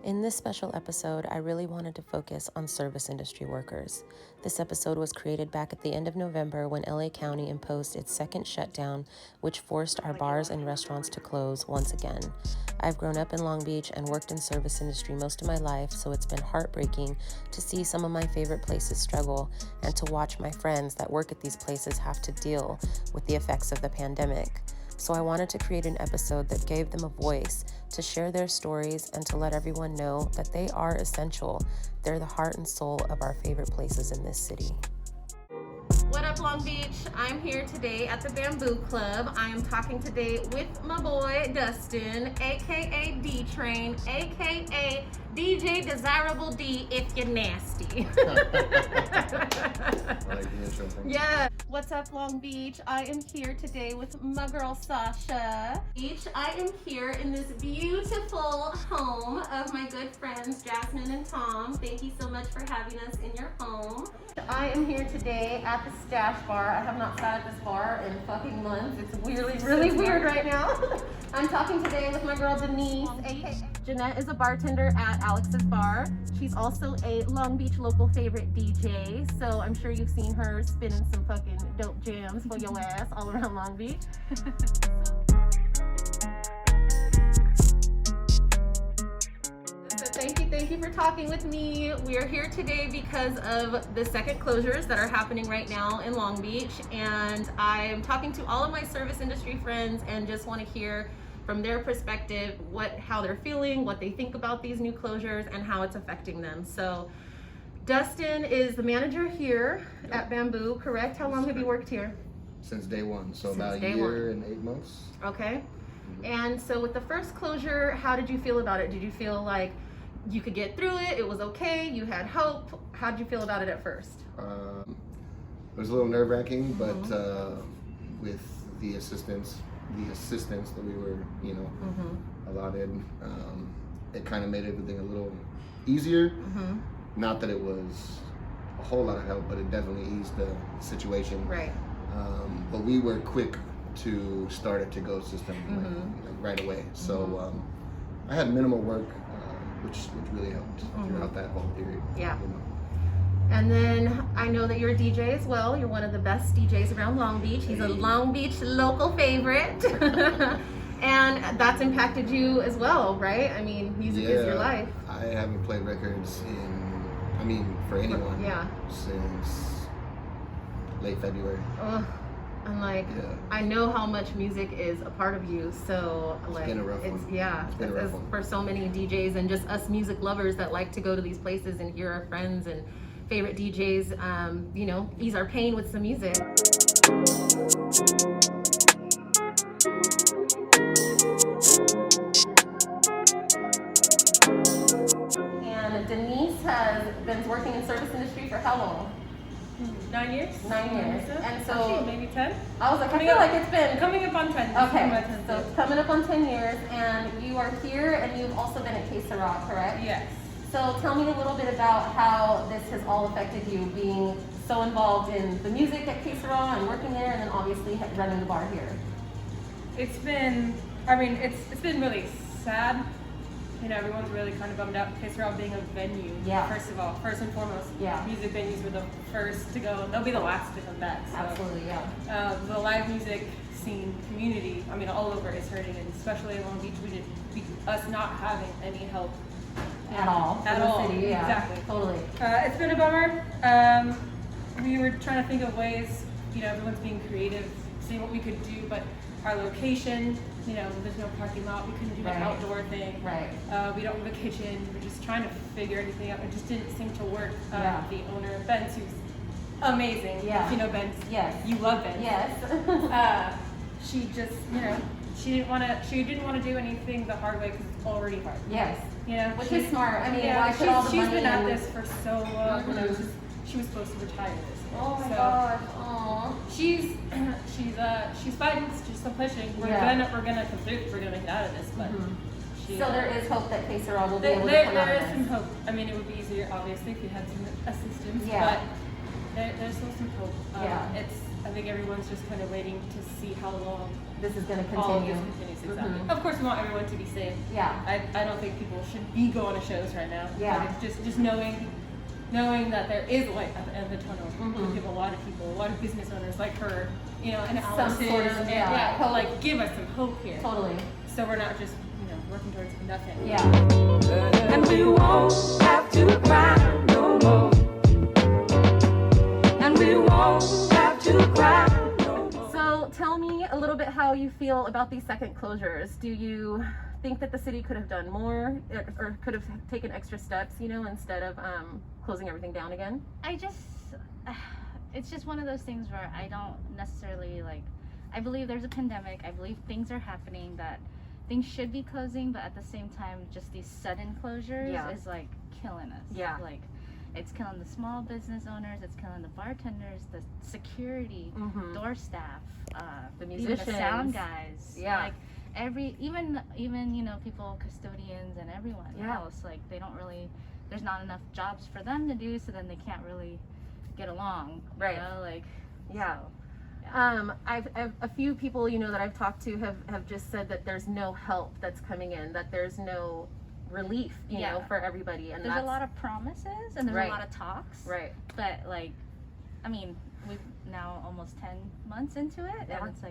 In this special episode, I really wanted to focus on service industry workers. This episode was created back at the end of November when LA County imposed its second shutdown, which forced our bars and restaurants to close once again. I've grown up in Long Beach and worked in service industry most of my life, so it's been heartbreaking to see some of my favorite places struggle and to watch my friends that work at these places have to deal with the effects of the pandemic. So I wanted to create an episode that gave them a voice to share their stories and to let everyone know that they are essential. They're the heart and soul of our favorite places in this city. What up, Long Beach? I'm here today at the Bamboo Club. I am talking today with my boy, Dustin, aka D-Train, aka DJ Desirable D if you're nasty. I like the intro. Yeah. What's up, Long Beach? I am here today with my girl, Sasha. I am here in this beautiful home of my good friends, Jasmine and Tom. Thank you so much for having us in your home. I am here today at the Stash Bar. I have not sat at this bar in fucking months. It's really weird right now. I'm talking today with my girl, Denise, aka Jeanette is a bartender at Alex's Bar. She's also a Long Beach local favorite DJ, so I'm sure you've seen her spinning some fucking dope jams for your ass all around Long Beach. So thank you for talking with me. We are here today because of the second closures that are happening right now in Long Beach, and I'm talking to all of my service industry friends and just want to hear from their perspective how they're feeling, what they think about these new closures, and how it's affecting them. So Dustin is the manager here at Bamboo, correct? How long have you worked here? Since day one, so Since about a day year and 8 months. Okay. And so with the first closure, how did you feel about it? Did you feel like you could get through it? It was okay? You had hope? How did you feel about it at first? It was a little nerve-wracking, but with the assistance that we were, allotted, it kind of made everything a little easier. Not that it was a whole lot of help, but it definitely eased the situation. Right. But we were quick to start a to-go system right away. So I had minimal work, which really helped throughout that whole period. Yeah. And then I know that you're a DJ as well. You're one of the best DJs around Long Beach. He's a Long Beach local favorite. And that's impacted you as well, right? I mean, music is your life. I haven't played records for anyone since late February. Ugh. I'm like, I know how much music is a part of you, so like, it's been a rough one. Yeah, it's been a rough one for so many DJs and just us music lovers that like to go to these places and hear our friends and favorite DJs, ease our pain with some music. And Denise has been working in service industry for how long? 9 years? 9 years. And so actually, maybe 10. I was like, I feel like it's been coming up on 10. Okay, so it's coming up on 10 years, and you are here, and you've also been at Que Sera, correct? Yes. So tell me a little bit about how this has all affected you, being so involved in the music at Que Sera and working there, and then obviously running the bar here. It's been really sad. Everyone's really kind of bummed out. Que Sera being a venue. Yeah. First and foremost. Yeah. Music venues were the first to go, and they'll be the last to come back. So, absolutely, yeah. The live music scene community, all over is hurting, and especially in Long Beach, us not having any help. At all. At in the all. city, yeah. Exactly. Totally. It's been a bummer. We were trying to think of ways, everyone's being creative, seeing what we could do, but our location, there's no parking lot, we couldn't do an outdoor thing. Right. We don't have a kitchen, we're just trying to figure anything out. It just didn't seem to work. The owner of Ben's, who's amazing. Yeah. If you know Ben's. Yes. You love Ben. Yes. She just, she didn't want to do anything the hard way because it's already hard. Yes. Which is smart. Yeah, why put all the she's money been at in? this for so long. She was supposed to retire this year. Oh my so gosh. Aww. She's fighting, she's still pushing. We're gonna complete. We're gonna make it out of this, but. So there is hope that Que Sera will be able to come out There of is this. some hope. It would be easier, obviously, if you had some assistance. Yeah. But there's still some hope. I think everyone's just kind of waiting to see how long This is going to all of continue. this continues. Exactly. Mhm. Of course, we want everyone to be safe. Yeah. I don't think people should be going to shows right now. Yeah. But it's just knowing that there is light at the end of the tunnel. Mhm. We have a lot of people, a lot of business owners like her, and Some Allison, sort of, and yeah. who like give us some hope here. Totally. So we're not just working towards nothing. Yeah. And we won't have to cry no more. And we won't have to cry no more. So tell me a little bit how you feel about these second closures. Do you think that the city could have done more or could have taken extra steps, instead of closing everything down again? It's just one of those things where I don't necessarily I believe there's a pandemic. I believe things are happening that things should be closing, but at the same time, just these sudden closures Yeah. is killing us. Yeah. It's killing the small business owners, it's killing the bartenders, the security, Mhm. door staff, The even the musicians. sound guys. Yeah. Even people, custodians and everyone Yeah. else, they don't really, there's not enough jobs for them to do, so then they can't really get along. Right. Yeah. So, I've a few people that I've talked to have just said that there's no help that's coming in, that there's no relief, Yeah. for everybody, and there's that's a lot of promises and there's Right. a lot of talks, right. but we've now almost 10 months into it, Yeah. and it's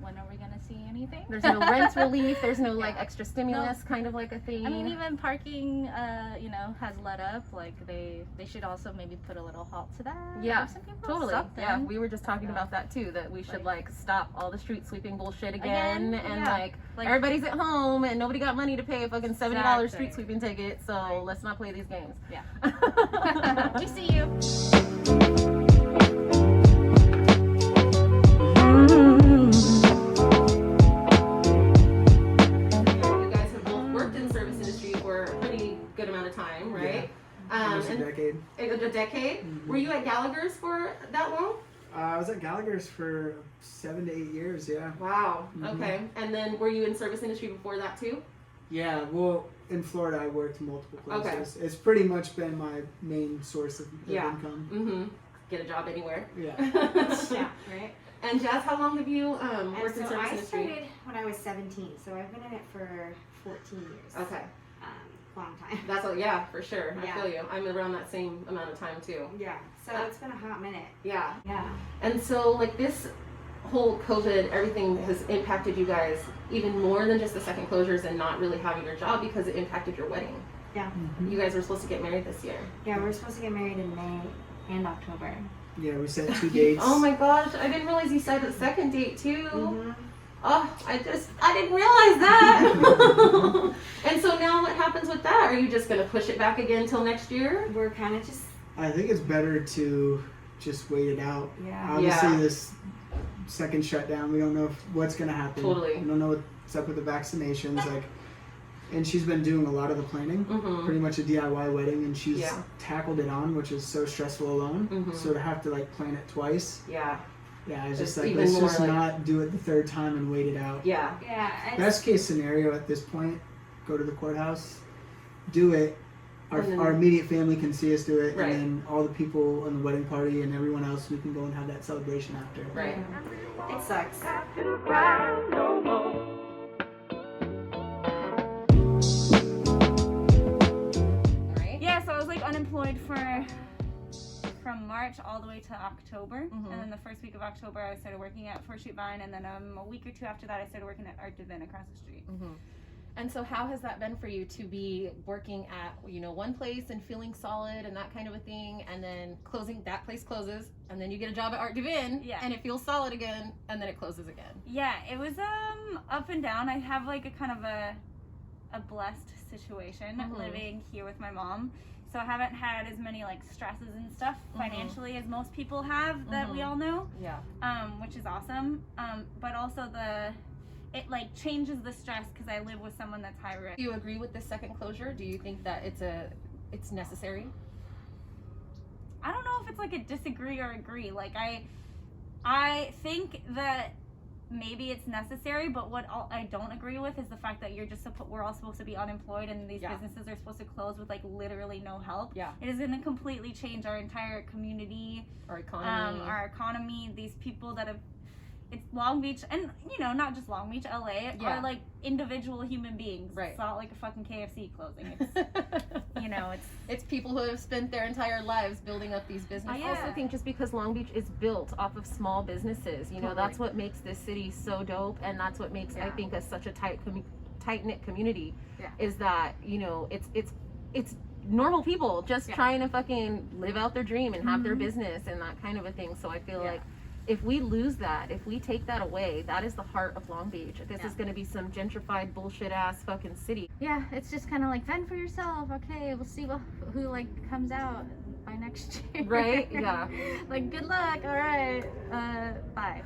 when are we gonna see anything? There's no rent relief. There's no Yeah. extra stimulus, kind of like a thing. I mean, even parking, has let up. They should also maybe put a little halt to that. Yeah, Give some people totally. something. Yeah, we were just talking Yeah. about that too. That we should Like- stop all the street sweeping bullshit again, and yeah. Like- everybody's at home and nobody got money to pay a fucking $70 Exactly. street sweeping ticket. So Right. let's not play these games. Yeah. We see you. You guys have both worked in the service industry for a pretty good amount of time, right? Almost a And decade. a decade. Mhm. Were you at Gallagher's for that long? I was at Gallagher's for 7 to 8 years, yeah. Wow. Mhm. Okay. And then were you in service industry before that too? Yeah, well, in Florida I worked multiple Okay. places. It's pretty much been my main source of Yeah. income. Mm-hmm. Get a job anywhere. Yeah. Yeah, right. And Jazz, how long have you And worked in so service I industry? started when I was 17, so I've been in it for 14 years. Okay. Long time. That's yeah, for sure. I Yeah. feel you. I'm around that same amount of time too. Yeah, so it's been a hot minute. Yeah. Yeah. And so this whole COVID, everything has impacted you guys even more than just the second closures and not really having your job because it impacted your wedding. Yeah. Mhm. You guys were supposed to get married this year. Yeah, we're supposed to get married in May and October. Yeah, we set 2 dates. Oh my gosh, I didn't realize you said the second date too. Mm-hmm. Oh, I didn't realize that. And so now what happens with that? Are you just gonna push it back again till next year? We're kind of just, I think it's better to just wait it out. yeah. Obviously, Yeah. this second shutdown, we don't know what's going to happen. Totally. We don't know what's up with the vaccinations. And she's been doing a lot of the planning. Mm-hmm. Pretty much a DIY wedding, and she's Yeah. tackled it on, which is so stressful alone. Mhm. So to have to plan it twice, Yeah. yeah, it's It's just even let's more just like- not do it the third time and wait it out. Yeah. Yeah. It's, Best case scenario at this point, go to the courthouse, do it. And then- Our immediate family can see us do it, Right. and then all the people in the wedding party and everyone else, we can go and have that celebration after. Right. It sucks. To cry no more. Right. Yeah, so I was unemployed from March all the way to October, Mhm. and then the first week of October I started working at First Street Vine, and then a week or two after that I started working at Art Divin across the street. Mm-hmm. And so how has that been for you to be working at, one place and feeling solid and that kind of a thing, and then that place closes, and then you get a job at Art Divin, Yeah. and it feels solid again, and then it closes again. Yeah, it was up and down. I have a kind of a blessed situation Mhm. living here with my mom. So I haven't had as many stresses and stuff financially as most people have that we Mhm. all know, Yeah. which is awesome. But also it changes the stress because I live with someone that's high risk. Do you agree with this second closure? Do you think that it's necessary? I don't know if it's a disagree or agree. I think that maybe it's necessary, but what I don't agree with is the fact that we're all supposed to be unemployed and these businesses are supposed to close with like literally no help. Yeah. It is going to completely change our entire community, Our economy. our economy. These people that have, it's Long Beach, and you know, not just Long Beach, LA, are like individual human beings. Right. It's not like a fucking KFC closing. It's, you know, it's people who have spent their entire lives building up these businesses. I also think just because Long Beach is built off of small businesses, you know, that's what makes this city so dope, and that's what makes I think us such a tight-knit community. Is that, you know, it's normal people just trying to fucking live out their dream and have their business and that kind of a thing. So I feel like if we lose that, if we take that away, that is the heart of Long Beach. This is going to be some gentrified bullshit ass fucking city. Yeah, it's just kind of like fend for yourself. Okay, we'll see who like comes out by next year. Right? Yeah. Like, good luck. All right. Bye.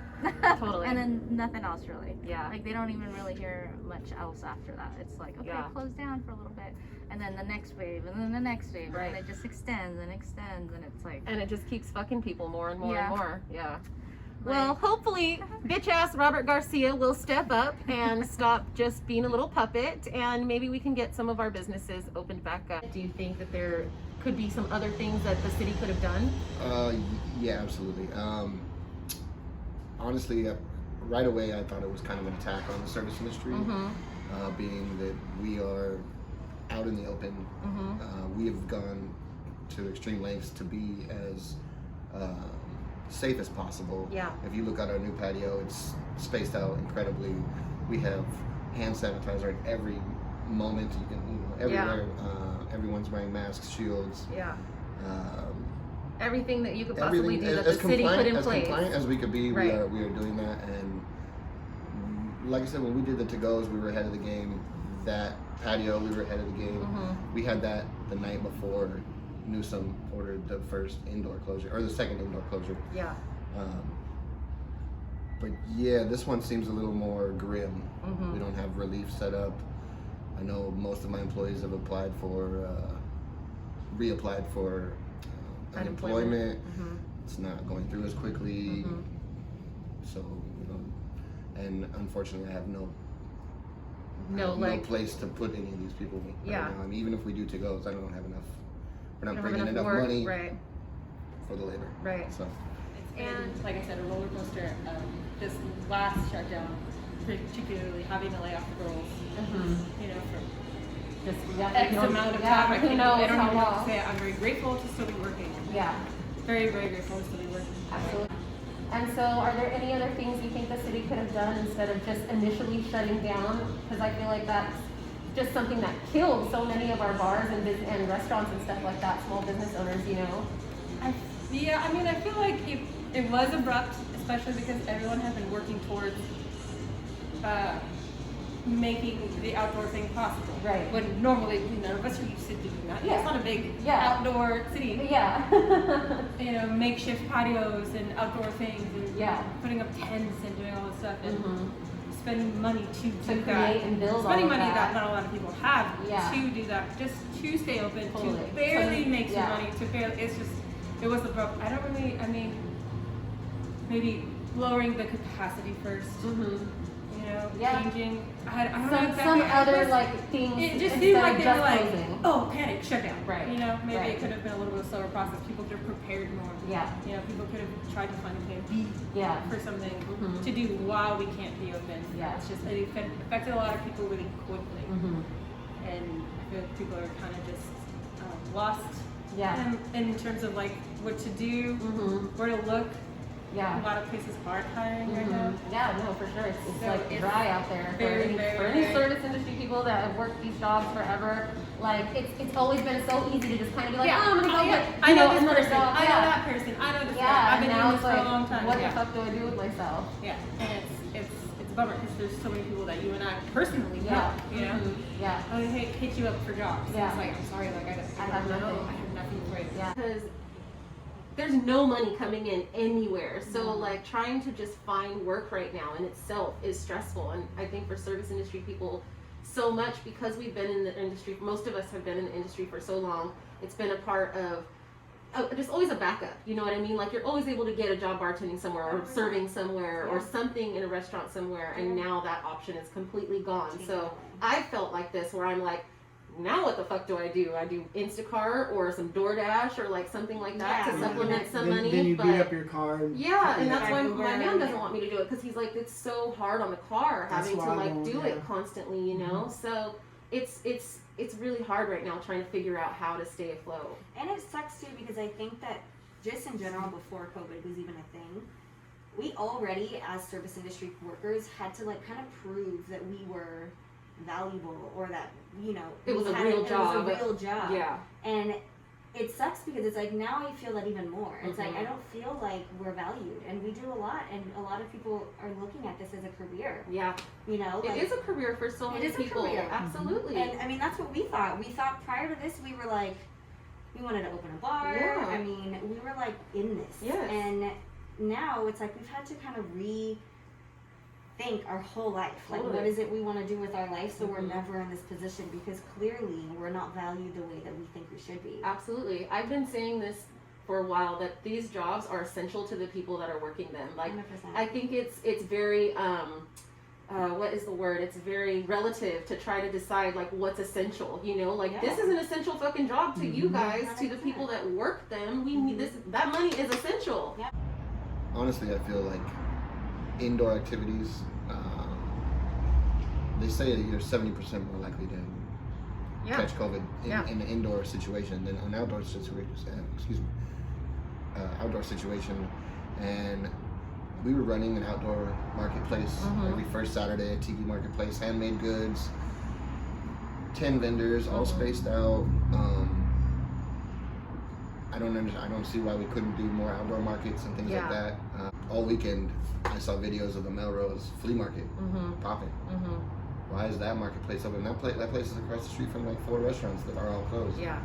Totally. And then nothing else really. Yeah. Like they don't even really hear much else after that. It's like, okay, close down for a little bit, and then the next wave, and then the next wave, and it just extends, and it's like. And it just keeps fucking people more and more and more. Yeah. Right. Well, hopefully, bitch ass Robert Garcia will step up and stop just being a little puppet, and maybe we can get some of our businesses opened back up. Do you think that there could be some other things that the city could have done? Yeah, absolutely. Honestly, right away, I thought it was kind of an attack on the service industry, being that we are out in the open. We have gone to extreme lengths to be as safe as possible. Yeah. If you look at our new patio, it's spaced out incredibly. We have hand sanitizer at every moment. You can, everywhere. Everyone's wearing masks, shields. Yeah. Everything that you could possibly do that the as city put in as place. compliant as we could be, we are doing that. And like I said, when we did the to-goes, we were ahead of the game. That patio, we were ahead of the game. We had that the night before Newsom ordered the first indoor closure, or the second indoor closure. Yeah. But yeah, this one seems a little more grim. We don't have relief set up. I know most of my employees have applied for, reapplied for unemployment. It's not going through as quickly. So, you know, and unfortunately I have no place to put any of these people right now. I mean, even if we do to-goes, I don't have enough. We're not bringing enough money for the labor. Right. So. And like I said, a roller coaster. This last shutdown, particularly having to lay off girls, you know, for Just X amount of time. I don't even know what long. to say. I'm very grateful to still be working. Yeah. Very, very grateful to still be working. Absolutely. And so, are there any other things you think the city could have done instead of just initially shutting down? Because I feel like that's just something that killed so many of our bars and restaurants and stuff like that, small business owners, you know? Yeah, I mean, I feel like it was abrupt, especially because everyone has been working towards making the outdoor thing possible. Right. When normally none of us are used to doing that. Yeah. It's not a big outdoor city. Yeah. You know, makeshift patios and outdoor things and putting up tents and doing all this stuff and spending money to do create that. and build spending all of money that. that not a lot of people have to do that, just to stay open, to barely make some money, to barely, it was abrupt. I don't really, I mean, maybe lowering the capacity first. You know, changing. I don't know exactly. Some other like things. It just seemed like they were like, closing. oh, panic, shut down. Right. You know, maybe it could have been a little bit slower process. People could have prepared more. Yeah. You know, people could have tried to find a plan B for something to do while we can't be open. Yeah. It's just, it affected a lot of people really quickly. And I feel like people are kind of just lost in terms of like what to do, where to look. Yeah. A lot of places aren't hiring right now. Yeah, no, for sure. It's So like it's dry out there for any service industry people that have worked these jobs forever. Like it's always been so easy to just kind of be like, oh, I'm gonna go get I know this another person. job. I know that person. I know this guy. I've been doing this for a long time. What the fuck do I do with myself? Yeah, and it's a bummer because there's so many people that you and I personally know. You know. Yeah. I would hit you up for jobs. Yeah. It's like, I'm sorry, like I have don't nothing. know. I have nothing for you. Yeah. Because there's no money coming in anywhere. So like trying to just find work right now in itself is stressful. And I think for service industry people so much, because we've been in the industry, most of us have been in the industry for so long, it's been a part of just always a backup, you know what I mean? Like you're always able to get a job bartending somewhere or serving somewhere or something in a restaurant somewhere, and now that option is completely gone. So I felt like this where I'm like, now what the fuck do? I do Instacart or some DoorDash or like something like that to supplement some money. Then you beat up your car. Yeah, and that's why my man doesn't want me to do it, because he's like, it's so hard on the car having to like do it constantly, you know? So it's really hard right now trying to figure out how to stay afloat. And it sucks too, because I think that just in general, before COVID was even a thing, we already as service industry workers had to like kind of prove that we were valuable, or that, you know, it was a real job. Yeah. And it sucks because it's like now I feel that even more. It's like I don't feel like we're valued, and we do a lot, and a lot of people are looking at this as a career. Yeah. You know, like, it is a career for so many people. Absolutely. And I mean, that's what we thought. We thought prior to this, we were like, we wanted to open a bar. Yeah. I mean, we were like in this. Yes. And now it's like we've had to kind of rethink our whole life. Like, what is it we want to do with our life, so we're never in this position, because clearly we're not valued the way that we think we should be. Absolutely. I've been saying this for a while, that these jobs are essential to the people that are working them. Like 100%. I think it's very what is the word? It's very relative to try to decide like what's essential, you know? Like this is an essential fucking job to you guys, 100%. To the people that work them. We need this, that money is essential. Yeah. Honestly, I feel like indoor activities, they say that you're 70% more likely to catch COVID in an indoor situation than an outdoor situation. Outdoor situation. And we were running an outdoor marketplace every first Saturday, a tiki marketplace, handmade goods, 10 vendors, all spaced out. I don't see why we couldn't do more outdoor markets and things like that. All weekend, I saw videos of the Melrose flea market popping. Why is that marketplace open? That place is across the street from like 4 restaurants that are all closed. Yeah,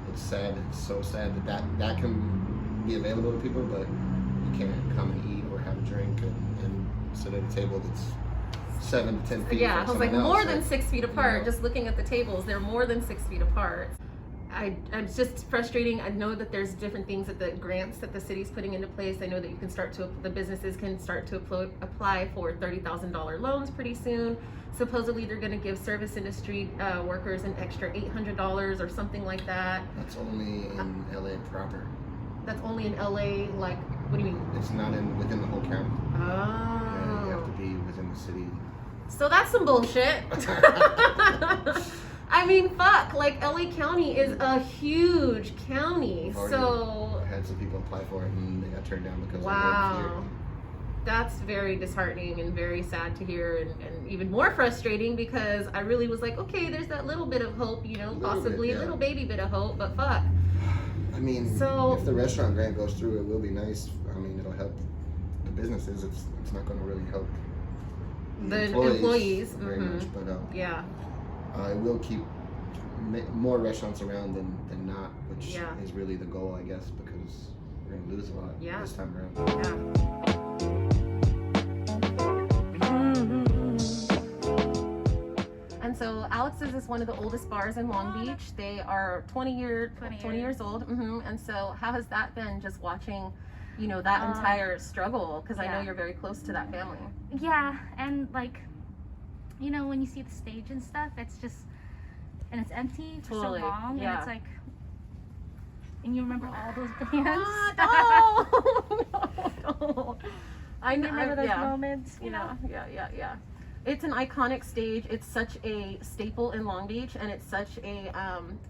it's sad. It's so sad that can be available to people, but you can't come and eat or have a drink and sit at a table that's 7 to 10 feet. Yeah, from I was like else. more than 6 feet apart. Just looking at the tables, they're more than 6 feet apart. It's just frustrating. I know that there's different things that the grants that the city's putting into place. I know that you can the businesses can start to apply for $30,000 loans pretty soon. Supposedly they're going to give service industry workers an extra $800 or something like that. That's only in LA proper. That's only in LA, like, what do you mean? It's not within the whole county. Oh. Yeah, you have to be within the city. So that's some bullshit. I mean, fuck, like LA County is a huge county, so... I had some people apply for it and they got turned down because wow. That's very disheartening and very sad to hear, and even more frustrating, because I really was like, okay, there's that little bit of hope, you know, possibly a little baby bit of hope, but fuck. I mean, if the restaurant grant goes through, it will be nice. I mean, it'll help the businesses. It's not going to really help the employees very much, but yeah. It will keep more restaurants around than not, which is really the goal, I guess, because we're going to lose a lot this time around. And so Alex's is one of the oldest bars in Long Beach. They are 20 years old. And so how has that been, just watching, you know, that entire struggle? Because I know you're very close to that family. Yeah, and like, you know, when you see the stage and stuff, it's just, and it's empty for so long, and it's like, and you remember all those bands. No. I remember those moments, you know? Yeah. It's an iconic stage. It's such a staple in Long Beach, and it's such a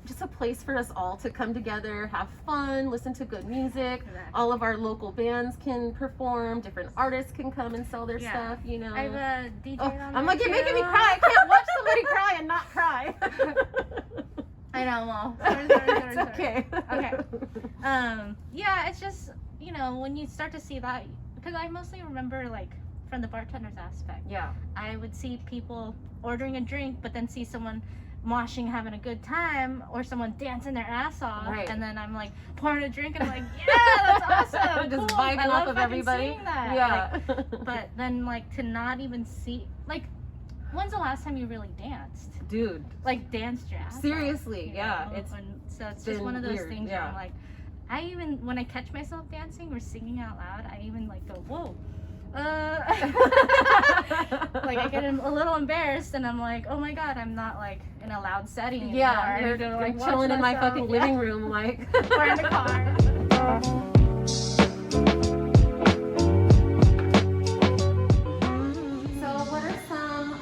just a place for us all to come together, have fun, listen to good music. All of our local bands can perform. Different artists can come and sell their stuff. You know. I've DJ'd on I'm like, you're making me cry. I can't watch somebody cry and not cry. I know, well, sorry. Okay. Okay. Yeah, it's just, you know, when you start to see that, because I mostly remember like from the bartender's aspect. Yeah. I would see people ordering a drink, but then see someone moshing, having a good time, or someone dancing their ass off, and then I'm like pouring a drink and I'm like, yeah, that's awesome. Just cool. vibing off of everybody. Seeing that. Yeah. Like, but then like to not even see, like, when's the last time you really danced? Dude. Like danced your ass Seriously, off, yeah. know? So it's just one of those things where I'm like, I even, when I catch myself dancing or singing out loud, I even like go, whoa. Like I get a little embarrassed and I'm like, oh my god, I'm not like in a loud setting anymore. Yeah, I need to, like watch chilling in my myself. fucking living room, like. Or in the car. So what are some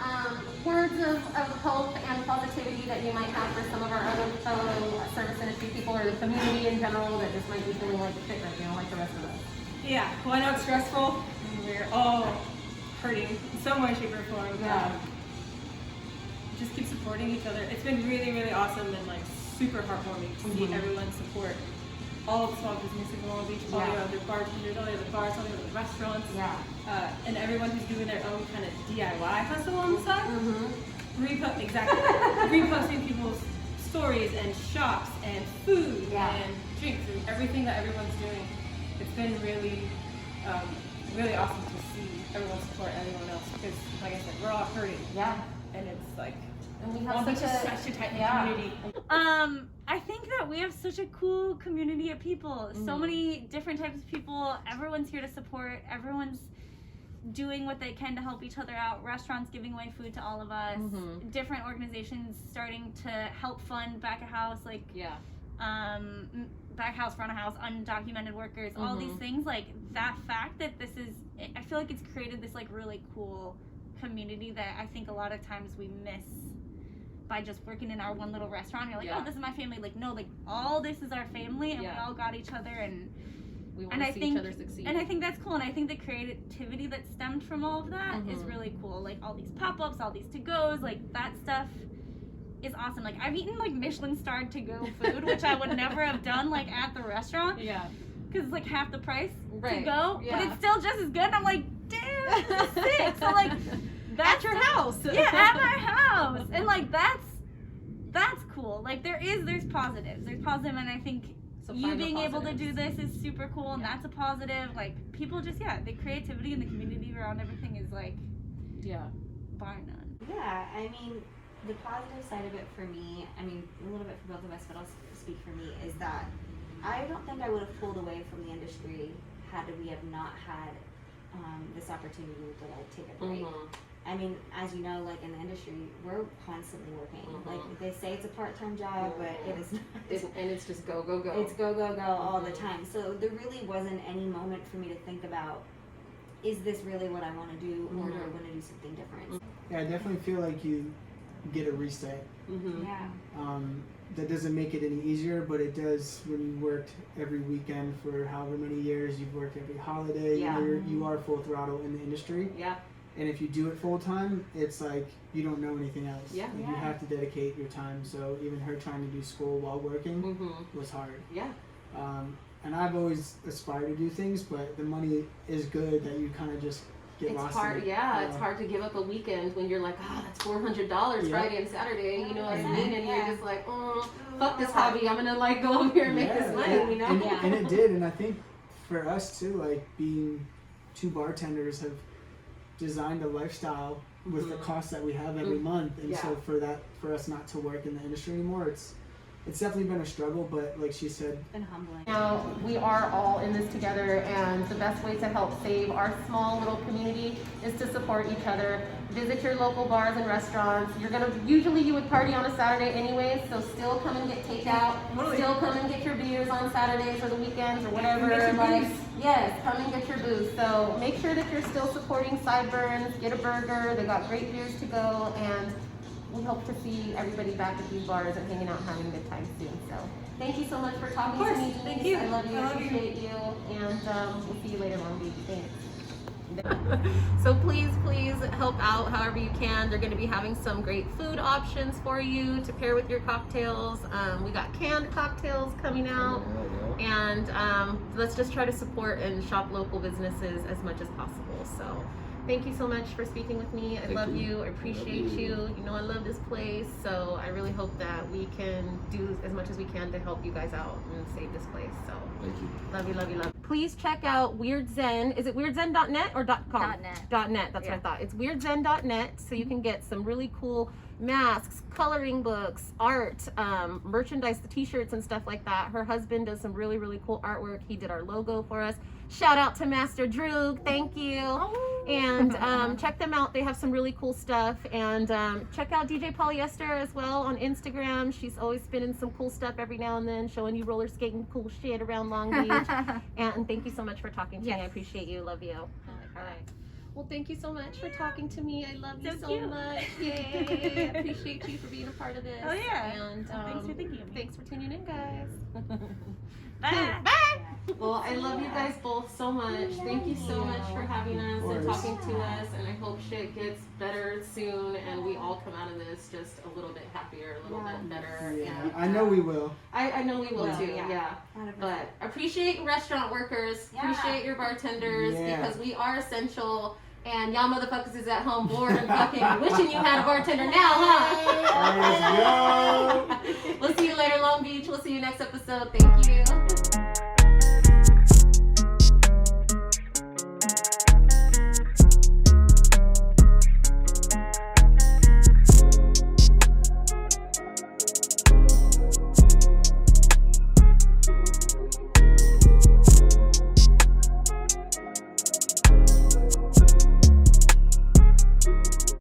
words of hope and positivity that you might have for some of our other fellow service industry people or the community in general that just might be feeling like shit right now, like the rest of us? Yeah, well, I know it's stressful. We're all hurting in some way, shape, or form. Yeah. Just keep supporting each other. It's been really, really awesome and like super heartwarming to see everyone support all of the small businesses in Long Beach, all the other bartenders, all the other bars, all the other restaurants, and everyone who's doing their own kind of DIY hustle on the side. Reposting people's stories and shops and food and drinks and everything that everyone's doing. It's been really, really awesome to see everyone support everyone else because, like I said, we're all hurting. Yeah. And it's like, and we have Long Beach is such a tight community. I think that we have such a cool community of people. So many different types of people. Everyone's here to support. Everyone's doing what they can to help each other out. Restaurants giving away food to all of us. Different organizations starting to help fund back of house, like back house, front of house, undocumented workers, all these things. Like that fact that this is, I feel like it's created this like really cool community that I think a lot of times we miss by just working in our one little restaurant. You're like, oh, this is my family. Like, no, like all this is our family, and we all got each other, and we want to see each other succeed. And I think that's cool, and I think the creativity that stemmed from all of that is really cool. Like all these pop-ups, all these to-goes, like that stuff is awesome. Like I've eaten like Michelin-starred to-go food, which I would never have done like at the restaurant. Yeah. Because it's like half the price Right. to go, Yeah. but it's still just as good. And I'm like, damn, this is sick. So like, At your house. Yeah, at my house. And like that's cool. Like there's positives. There's positive, and I think So you find the being able to positives. do this is super cool, and that's a positive. Like people just the creativity and the community around everything is like bar none. Yeah, I mean, the positive side of it for me, I mean, a little bit for both of us, but I'll speak for me, is that I don't think I would have pulled away from the industry had we have not had this opportunity to like take a break. I mean, as you know, like in the industry, we're constantly working. Like they say it's a part-time job, but it is not. And it's just go, go, go. It's go, go, go all the time. So there really wasn't any moment for me to think about, is this really what I want to do, or do I want to do something different? Yeah, I definitely feel like you get a reset. Yeah. That doesn't make it any easier, but it does when you worked every weekend for however many years, you've worked every holiday, Yeah. you are full throttle in the industry. Yeah. And if you do it full time, it's like you don't know anything else. Yeah. Like, you have to dedicate your time. So even her trying to do school while working was hard. Yeah. And I've always aspired to do things, but the money is good that you kind of just get It's lost hard, in it. it's hard to give up a weekend when you're like, that's $400 Friday and Saturday, you know what I mean? And you're just like, fuck this hobby, I'm gonna like go over here and make this money, you know? And it did, and I think for us too, like being two bartenders have designed a lifestyle with the costs that we have every month, and so for us not to work in the industry anymore, it's definitely been a struggle, but like she said, It's been humbling. Now, we are all in this together, and the best way to help save our small little community is to support each other. Visit your local bars and restaurants. Usually you would party on a Saturday anyways, so still come and get takeout. Still come and get your beers on Saturdays or the weekends or whatever. Yes, come and get your booze. So make sure that you're still supporting Sideburns. Get a burger. They got great beers to go, and we hope to see everybody back at these bars and hanging out and having a good time soon. So thank you so much for talking to me. Thank you. I love you. I appreciate you. And we'll see you later, Long Beach. Thanks. So please help out however you can. They're going to be having some great food options for you to pair with your cocktails. We got canned cocktails coming out, and let's just try to support and shop local businesses as much as possible. So thank you so much for speaking with me. I Thank love you. you. I appreciate you. You know, I love this place. So I really hope that we can do as much as we can to help you guys out and save this place. So Thank you. love you, love you, love you. Please check out Weird Zen. Is it weirdzen.net or .com? .net. .net. That's what I thought. It's weirdzen.net. So you can get some really cool masks, coloring books, art, merchandise, the t-shirts and stuff like that. Her husband does some really, really cool artwork. He did our logo for us. Shout out to Master Droog. Thank you. And check them out. They have some really cool stuff. And check out DJ Polyester as well on Instagram. She's always spinning some cool stuff every now and then, showing you roller skating cool shit around Long Beach. And thank you so much for talking to me. I appreciate you. Love you. All right. Well, thank you so much for talking to me. I love you so much. Yay. I appreciate you for being a part of this. Oh, yeah. And thanks for thinking of me. thanks for tuning in, guys. Bye. Bye. Well, I love you guys both so much. Thank you so much for having us and talking to us. And I hope shit gets better soon and we all come out of this just a little bit happier, a little bit better. Yeah, And, I know we will. I know we will too. Yeah. But appreciate restaurant workers. Appreciate your bartenders because we are essential. And y'all motherfuckers is at home bored and fucking wishing you had a bartender now, huh? Let's go. We'll see you later, Long Beach. We'll see you next episode. Thank you.